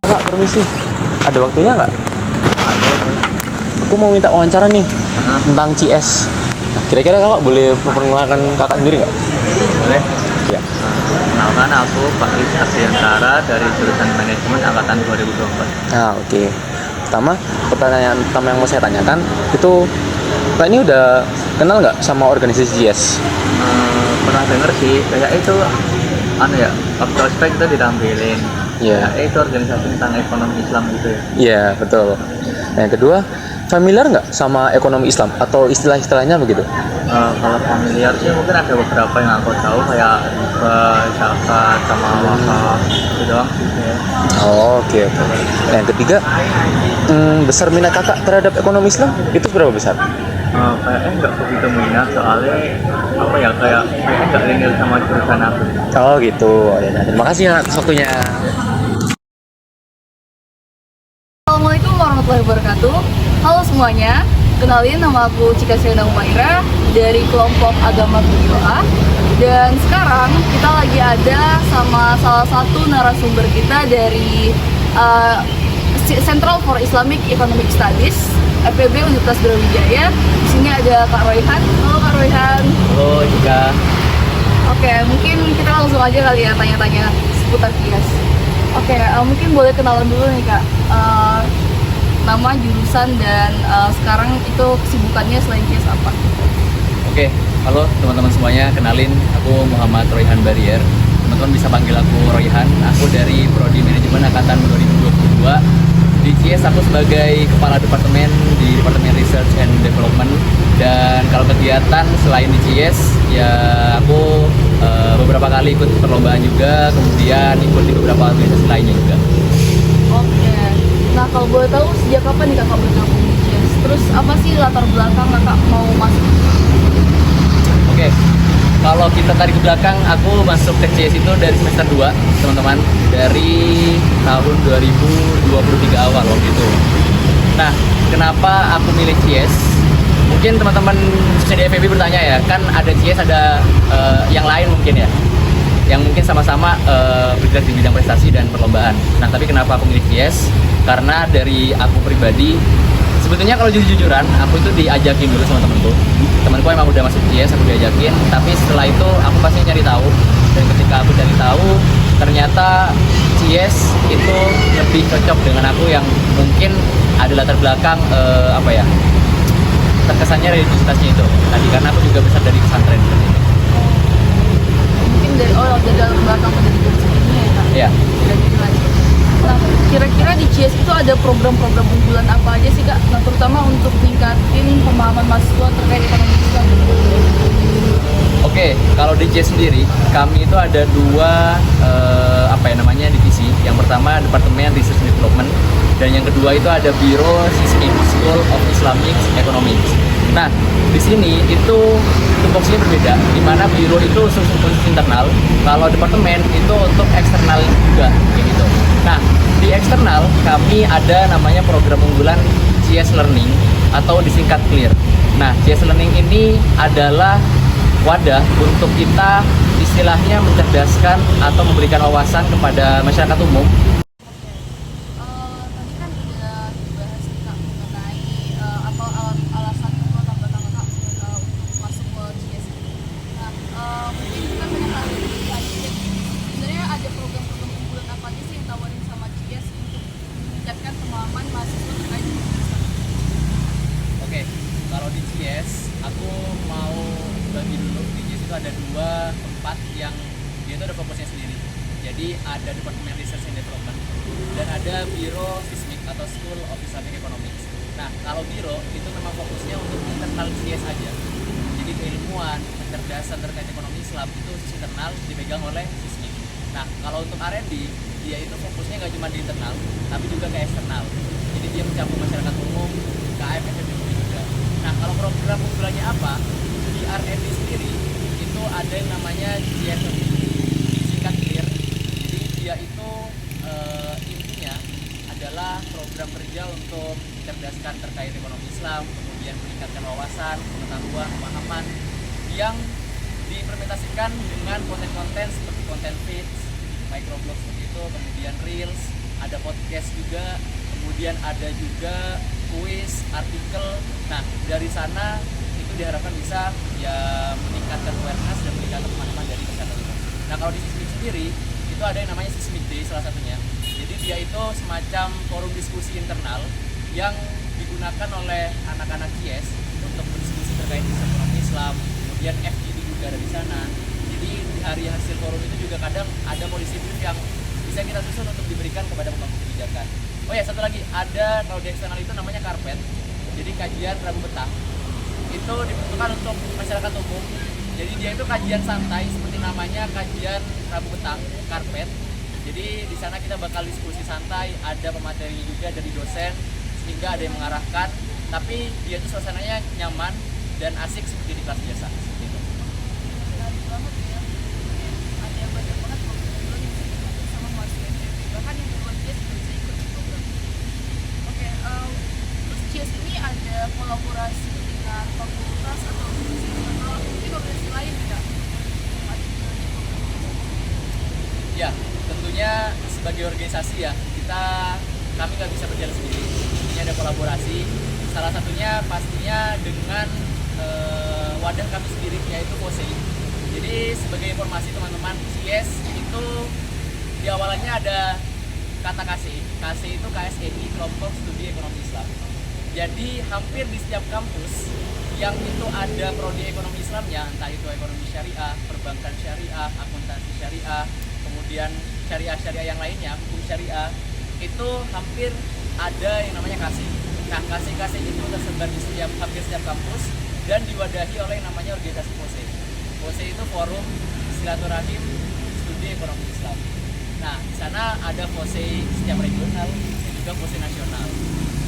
Kak, permisi. Ada waktunya nggak? Ada. Aku mau minta wawancara nih tentang CS. Nah, kira-kira kakak boleh memperkenalkan kakak sendiri nggak? Boleh. Ya. Kenalkan, aku Pak Lis Ardiantara dari jurusan Manajemen angkatan 2024. Nah, oke. Pertanyaan pertama yang mau saya tanyakan itu, Kak ini udah kenal nggak sama organisasi CS? Pernah denger sih, kayak itu ya, waktu ospek kita ditampilin. Iya. Kayak itu organisasi tentang ekonomi Islam gitu ya. Iya, betul. Nah, yang kedua, familiar nggak sama ekonomi Islam atau istilah-istilahnya begitu? Kalau familiar sih mungkin ada beberapa yang aku tahu kayak riba, zakat, sama wakaf, itu doang sih ya. Oh, oke, oke. Nah, yang ketiga, besar minat kakak terhadap ekonomi Islam itu berapa besar? Kayaknya nggak begitu minat soalnya kayaknya nggak linear sama jurusan aku. Oh gitu. Ya, nah, terima kasih ya atas waktunya. Assalamualaikum warahmatullahi wabarakatuh. Halo semuanya, kenalin nama aku Cika Siana Umaira dari kelompok agama Bid'ah. Dan sekarang kita lagi ada sama salah satu narasumber kita dari Central for Islamic Economic Studies FEB Universitas Brawijaya. Di sini ada Kak Royhan. Halo Kak Royhan. Halo Jika. Oke, mungkin kita langsung aja kali ya tanya-tanya seputar kias. Oke, mungkin boleh kenalan dulu nih Kak. Nama, jurusan, dan sekarang itu kesibukannya selain kias apa? Oke, halo teman-teman semuanya, kenalin aku Muhammad Royhan Barier. Teman-teman bisa panggil aku Royhan. Aku dari Prodi Manajemen angkatan 2022. Di CS aku sebagai kepala departemen di Departemen Research and Development. Dan kalau kegiatan selain di CS, ya aku beberapa kali ikut perlombaan juga, kemudian ikut di beberapa organisasi lainnya juga. Oke, nah kalau boleh tahu sejak kapan nih Kakak bergabung di CS? Terus apa sih latar belakang Kakak mau masuk? Oke, kalau kita tarik ke belakang, aku masuk ke CS itu dari semester 2, teman-teman. Dari tahun 2023 awal waktu itu. Nah, kenapa aku milih CS? Mungkin teman-teman khususnya di FEB bertanya ya, kan ada CS, ada yang lain mungkin ya, yang mungkin sama-sama bergerak di bidang prestasi dan perlombaan. Nah, tapi kenapa aku milih CS? Karena dari aku pribadi, sebetulnya kalau jujur-jujuran, aku itu diajakin dulu sama temanku emang udah masuk CS, aku diajakin. Tapi setelah itu aku pasti nyari tahu, dan ketika aku cari tahu, ternyata CS itu lebih cocok dengan aku yang mungkin ada latar belakang terkesannya religiositasnya itu tadi, karena aku juga besar dari pesantren. Mungkin dari latar belakang dari jurusan ini ya Kak? Iya. Nah, kira-kira di CS itu ada program-program unggulan apa aja sih Kak? Nah, terutama untuk meningkatin pemahaman mahasiswa terkait ekonomi Islam. Oke, kalau di CS sendiri, kami itu ada dua divisi. Yang pertama Departemen Research and Development, dan yang kedua itu ada Biro SISIM, School of Islamic Economics. Nah, di sini itu tupoksinya berbeda, di mana biro itu khusus internal, kalau departemen itu untuk eksternal juga, kayak gitu. Nah, di eksternal kami ada namanya program unggulan CS Learning atau disingkat CLEAR. Nah, CS Learning ini adalah wadah untuk kita istilahnya mencerdaskan atau memberikan wawasan kepada masyarakat umum. Tadi kan udah dibahas nih Kak mengenai apa alasan atau latar belakang Kak untuk masuk ke CS ini. Nah, mungkin kita banyak kali diajakin, sebenarnya ada program-program unggulan apa aja sih yang tawarin sama CS untuk meningkatkan pemahaman mahasiswa terkait ekonomi Islam? Oke, kalau di CS aku mau bagi dulu. Di CS itu ada dua tempat yang dia itu ada fokusnya sendiri. Jadi ada Departemen Research and Development dan ada Biro Sismik atau School of Islamic Economics. Nah, kalau biro itu memang fokusnya untuk internal CS aja. Jadi keilmuan, kecerdasan terkait ekonomi Islam itu internal dipegang oleh Sismik. Nah, kalau untuk R&D, dia itu fokusnya nggak cuma di internal, tapi juga ke eksternal. Jadi dia mencakup masyarakat umum, KM, FEB juga. Nah, kalau program unggulannya apa? Di R&D sendiri itu ada yang namanya GSM, disingkat CLEAR. Jadi dia itu intinya adalah program kerja untuk mencerdaskan terkait ekonomi Islam, kemudian meningkatkan wawasan, pengetahuan, pemahaman yang diimplementasikan dengan konten-konten seperti konten feeds, microblog seperti itu, kemudian reels, ada podcast juga, kemudian ada juga kuis, artikel. Nah, dari sana itu diharapkan bisa ya meningkatkan awareness dan meningkatkan pemahaman dari masyarakat itu. Nah, kalau di Sismik sendiri itu ada yang namanya Sismik Day salah satunya. Jadi dia itu semacam forum diskusi internal yang digunakan oleh anak-anak CIES untuk berdiskusi terkait ekonomi Islam. Kemudian FGD juga ada di sana. Jadi di hari hasil forum itu juga kadang ada policy brief yang bisa kita susun untuk diberikan kepada pemangku kebijakan. Oh ya, satu lagi, ada kalau di eksternal itu namanya karpet. Jadi kajian Rabu Petang. Itu diperuntukkan untuk masyarakat umum. Jadi dia itu kajian santai seperti namanya, kajian Rabu Petang, karpet. Jadi di sana kita bakal diskusi santai, ada pemateri juga dari dosen sehingga ada yang mengarahkan, tapi dia itu suasananya nyaman dan asik seperti di kelas biasa. Seperti itu. Menarik banget ya. Ada banyak banget ngobrol yang bisa dilakukan sama mahasiswa FEB. Bahkan yang di luar CIES juga bisa ikut program. Oke, terus CIES ini ada kolaborasi dengan fakultas atau organisasi atau mungkin organisasi lain tidak? Ya, tentunya sebagai organisasi ya kami nggak bisa berjalan sendiri. Ini ada kolaborasi. Salah satunya pastinya dengan wadah kami sendiri, yaitu KOSEI. Jadi sebagai informasi teman-teman, CIES itu di awalannya ada kata KSEI. KSEI itu KSEI, Kelompok Studi Ekonomi Islam. Jadi hampir di setiap kampus yang itu ada prodi ekonomi Islamnya, entah itu ekonomi syariah, perbankan syariah, akuntansi syariah, kemudian syariah yang lainnya, hukum syariah, itu hampir ada yang namanya KSEI. Nah, KSEI itu tersebar di hampir setiap kampus dan diwadahi oleh yang namanya organisasi KOSEI. KOSEI itu Forum Silaturahim Studi Ekonomi Islam. Nah, di sana ada KOSEI setiap regional dan juga KOSEI nasional.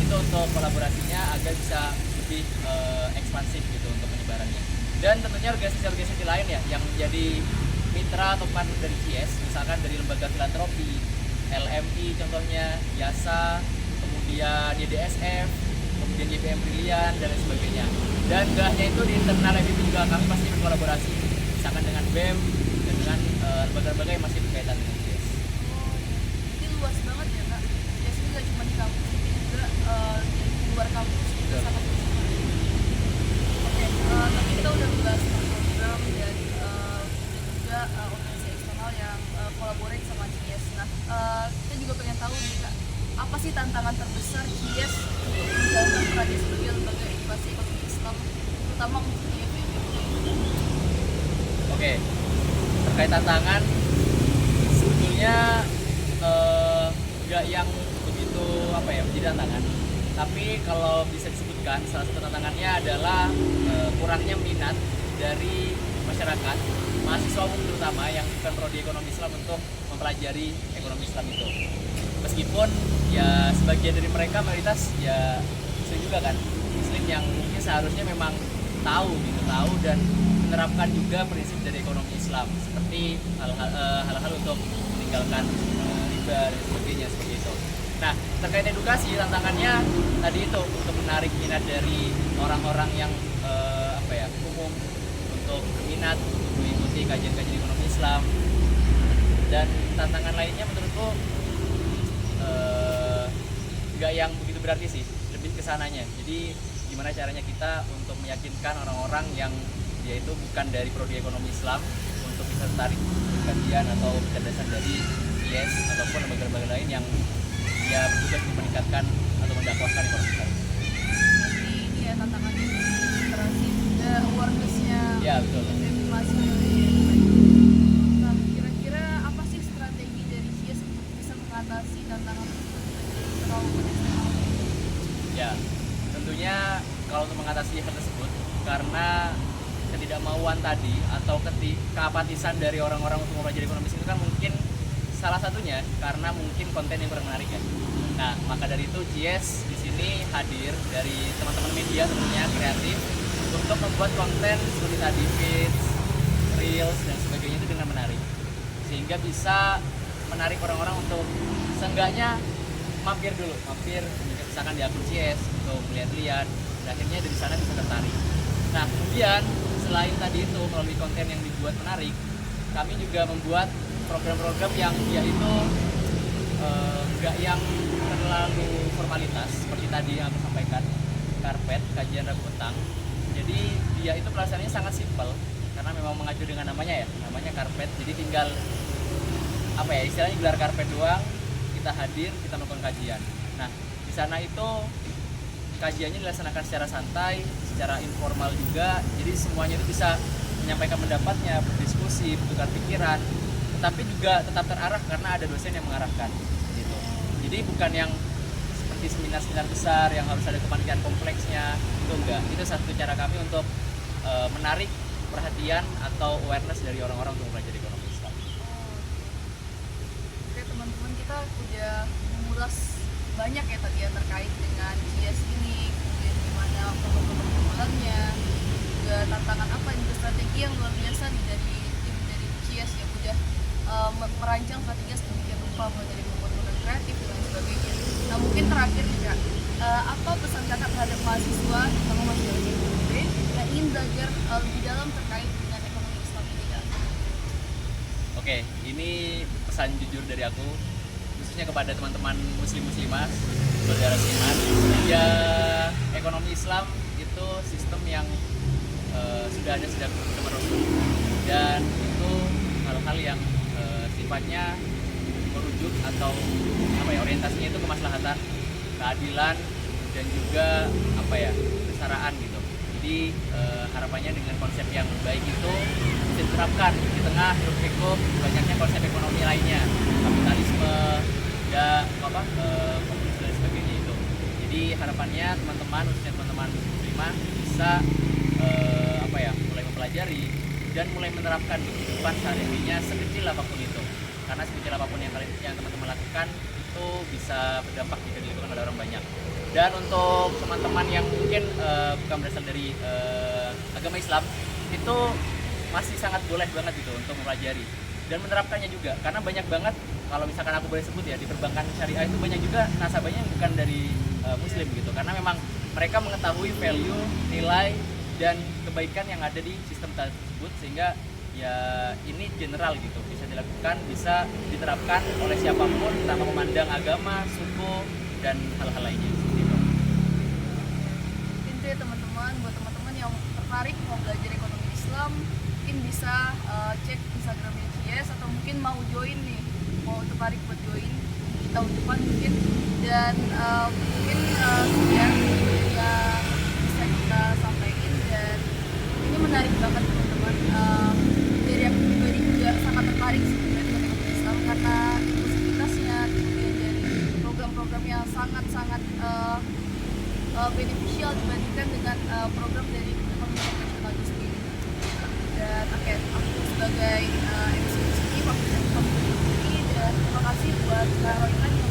Itu untuk kolaborasinya agar bisa lebih ekspansif gitu untuk penyebarannya. Dan tentunya organisasi-organisasi lain ya yang menjadi mitra atau partner dari CIES, misalkan dari lembaga filantropi, LMI contohnya, YASA, kemudian YDSF, kemudian YPM Brilian, dan lain sebagainya. Dan gak hanya itu, di internal FIB juga kami pasti berkolaborasi, misalkan dengan BEM dan dengan lembaga-lembaga yang masih berkaitan dengan CIES. Oh, ini luas banget ya kak. CIES ini gak cuma di kampus, tapi juga di luar kampus juga sangat luas. Oke, tapi kita udah bahas tentang program dan juga organisasi eksternal yang kolaborasi sama CIES. Nah, kita juga pengen tahu nih kak, apa sih tantangan terbesar CIES untuk menjalankan perannya sebagai lembaga edukasi ekonomi Islam, terutama untuk di FEB? Oke, terkait tantangan, sebetulnya nggak yang begitu menjadi tantangan. Tapi kalau bisa disebutkan, salah satu tantangannya adalah kurangnya minat dari masyarakat, mahasiswa umum terutama yang bukan prodi ekonomi Islam untuk mempelajari ekonomi Islam itu. Meskipun ya sebagian dari mereka mayoritas ya Muslim juga kan, Muslim yang mungkin seharusnya memang tahu dan menerapkan juga prinsip dari ekonomi Islam seperti hal-hal untuk meninggalkan riba dan sebagainya seperti itu. Nah, terkait edukasi, tantangannya tadi itu untuk menarik minat dari orang-orang yang umum untuk minat untuk mengikuti kajian-kajian ekonomi Islam. Dan tantangan lainnya menurutku nggak yang begitu berarti sih, lebih kesananya. Jadi gimana caranya kita untuk meyakinkan orang-orang yang dia itu bukan dari prodi ekonomi Islam untuk bisa tertarik kajian atau kecerdasan dari CIES ataupun lembaga-lembaga lain yang ya bertugas untuk meningkatkan atau mendakwahkan ekonomi Islam. Jadi ini ya tantangannya literasi juga awareness-nya. Ya betul. Masih. Nah, kira-kira apa sih strategi dari CIES untuk bisa mengatasi tantangan internal maupun eksternal? Ya, tentunya kalau untuk mengatasi hal tersebut, karena ketidakmauan tadi atau keapatisan dari orang-orang untuk mempelajari ekonomi itu kan mungkin salah satunya karena mungkin konten yang kurang menarik ya. Nah, maka dari itu CIES di sini hadir dari teman-teman media tentunya kreatif untuk membuat konten seperti tadi feeds, reels dan sebagainya itu dengan menarik, sehingga bisa menarik orang-orang untuk seenggaknya mampir misalkan di akun CIES untuk melihat-lihat, dan akhirnya dari sana bisa tertarik. Nah, kemudian selain tadi itu melalui konten yang dibuat menarik, kami juga membuat program-program yang dia itu nggak yang terlalu formalitas seperti tadi yang aku sampaikan, karpet kajian Rabu petang. Jadi dia itu pelaksanaannya sangat simpel karena memang mengacu dengan namanya ya, namanya karpet. Jadi tinggal apa ya istilahnya gelar karpet doang, kita hadir, kita melakukan kajian. Nah di sana itu kajiannya dilaksanakan secara santai, secara informal juga. Jadi semuanya itu bisa menyampaikan pendapatnya, berdiskusi, bertukar pikiran, tetapi juga tetap terarah karena ada dosen yang mengarahkan gitu. Jadi bukan yang seperti seminar-seminar besar yang harus ada kepanitiaan kompleksnya, itu enggak. Itu satu cara kami untuk menarik perhatian atau awareness dari orang-orang untuk mempelajari ekonomi Islam. Oke teman-teman, kita udah mengulas banyak ya tadi ya terkait dengan CS ini, kemudian gimana program-program unggulannya, juga tantangan apa dan strategi yang luar biasa nih dari tim dari CS yang udah merancang strategi sedemikian rupa, mulai dari membuat program kreatif dan lain sebagainya. Nah mungkin terakhir nih Kak, apa pesan kakak terhadap mahasiswa terutama mahasiswa IPB yang ingin belajar lebih dalam terkait dengan ekonomi Islam ini Kak? Oke, ini pesan jujur dari aku khususnya kepada teman-teman muslim-muslimah, saudara seiman. Ya, ekonomi Islam itu sistem yang sudah ada sejak zaman Rasul, dan itu hal-hal yang sifatnya merujuk atau apa ya orientasinya itu kemaslahatan, keadilan, dan juga apa ya kesetaraan gitu. Jadi harapannya dengan konsep yang baik itu bisa diterapkan di tengah hiruk-pikuk banyaknya konsep ekonomi lainnya, kapitalisme, ya komunisme dan sebagainya itu. Jadi harapannya teman-teman, khususnya teman-teman muslimah bisa mulai mempelajari dan mulai menerapkan di kehidupan sehari-harinya sekecil apapun itu. Karena sekecil apapun yang teman-teman lakukan itu bisa berdampak jika dilakukan oleh orang banyak. Dan untuk teman-teman yang mungkin bukan berasal dari agama Islam, itu masih sangat boleh banget gitu untuk mempelajari dan menerapkannya juga. Karena banyak banget, kalau misalkan aku boleh sebut ya, di perbankan syariah itu banyak juga nasabahnya yang bukan dari Muslim gitu. Karena memang mereka mengetahui value, nilai, dan kebaikan yang ada di sistem tersebut, sehingga ya ini general gitu, bisa dilakukan, bisa diterapkan oleh siapapun tanpa memandang agama, suku, dan hal-hal lainnya gitu. Intinya teman-teman, buat teman-teman yang tertarik mau belajar ekonomi Islam, mungkin bisa cek Instagramnya CS, atau mungkin mau join nih, mau tertarik buat join di tahun depan mungkin. Dan mungkin sekian yang bisa kita sampaikan, dan ini menarik banget teman-teman. Dari aku pribadi juga sangat tertarik sebenarnya dengan ekonomi Islam karena inklusivitasnya, kemudian dari program-program yang sangat-sangat beneficial dibandingkan dengan program dari ekonomi konvensional itu sendiri. Dan aku sebagai MC di sini, waktu ini, dan terima kasih buat Kak Royman yang